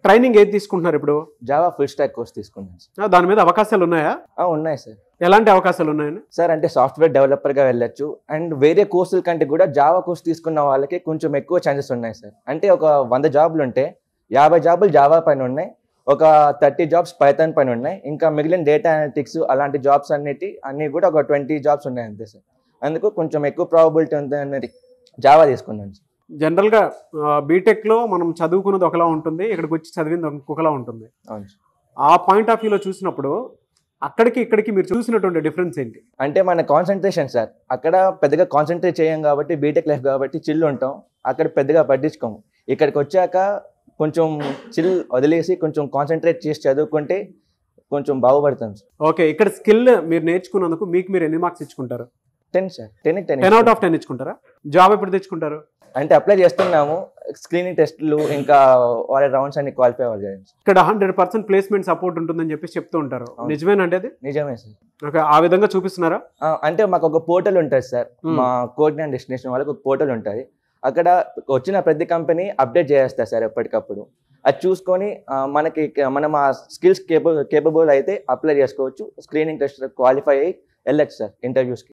Training ఏది తీసుకుంటున్నారు ఇప్పుడు? జావా ఫుల్ స్టాక్ కోర్స్ తీసుకున్నాను సార్. దాని మీద అవకాశాలు ఉన్నాయా? ఉన్నాయి సార్. ఎలాంటి అవకాశాలు ఉన్నాయని? సార్ అంటే సాఫ్ట్వేర్ డెవలపర్గా వెళ్ళొచ్చు అండ్ వేరే కోర్సుల కంటే కూడా జావా కోర్స్ తీసుకున్న వాళ్ళకి కొంచెం ఎక్కువ ఛాన్సెస్ ఉన్నాయి సార్. అంటే ఒక 100 జాబులు ఉంటే 50 జాబులు జావా పైన ఉన్నాయి, ఒక 30 జాబ్స్ పైథాన్ పైన ఉన్నాయి, ఇంకా మిగిలిన డేటా అనలిటిక్స్ అలాంటి జాబ్స్ అన్నీ కూడా ఒక 20 జాబ్స్ ఉన్నాయి అంతే సార్. అందుకు కొంచెం ఎక్కువ ప్రాబబిలిటీ ఉంది అనేది జావా తీసుకున్నాను సార్. జనరల్గా బీటెక్లో మనం చదువుకున్నది ఒకలా ఉంటుంది, ఇక్కడికి వచ్చి చదివింది ఇంకొకలా ఉంటుంది. అవును. ఆ పాయింట్ ఆఫ్ వ్యూలో చూసినప్పుడు అక్కడికి ఇక్కడికి మీరు చూసినటువంటి డిఫరెన్స్ ఏంటి? అంటే మన కాన్సన్ట్రేషన్ సార్, అక్కడ పెద్దగా కాన్సన్ట్రేట్ చేయం కాబట్టి బీటెక్ లైఫ్ కాబట్టి చిల్ ఉంటాం, అక్కడ పెద్దగా పట్టించుకోము. ఇక్కడికి వచ్చాక కొంచెం చిల్ వదిలేసి కొంచెం కాన్సన్ట్రేట్ చేసి చదువుకుంటే కొంచెం బాగుపడతాం సార్. ఓకే, ఇక్కడ స్కిల్ మీరు నేర్చుకున్నందుకు మీకు మీరు ఎన్ని మార్క్స్ ఇచ్చుకుంటారు? 10 సార్. 10 out of 10 ఇచ్చుకుంటారా? జాబ్ ఎప్పుడు తెచ్చుకుంటారు? అంటే అప్లై చేస్తున్నాము, స్క్రీనింగ్ టెస్ట్లు ఇంకా వాళ్ళ రౌండ్స్ అన్ని క్వాలిఫై అవ్వాలి. ఇక్కడ 100% ప్లేస్మెంట్ సపోర్ట్ ఉంటుందని చెప్పి చెప్తూ ఉంటారు, నిజమేనండి అది? నిజమే సార్. ఓకే, ఆ విధంగా చూపిస్తున్నారా? అంటే మాకు ఒక పోర్టల్ ఉంటుంది సార్, మా కోడ్ అండ్ డెస్టినేషన్ వాళ్ళకి ఒక పోర్టల్ ఉంటుంది. అక్కడ వచ్చిన ప్రతి కంపెనీ అప్డేట్ చేస్తారు సార్ ఎప్పటికప్పుడు. అది చూసుకొని మనం ఆ స్కిల్స్ కేపబుల్ అయితే అప్లై చేసుకోవచ్చు, స్క్రీనింగ్ టెస్ట్ క్వాలిఫై అయ్యి వెళ్ళచ్చు సార్ ఇంటర్వ్యూస్కి.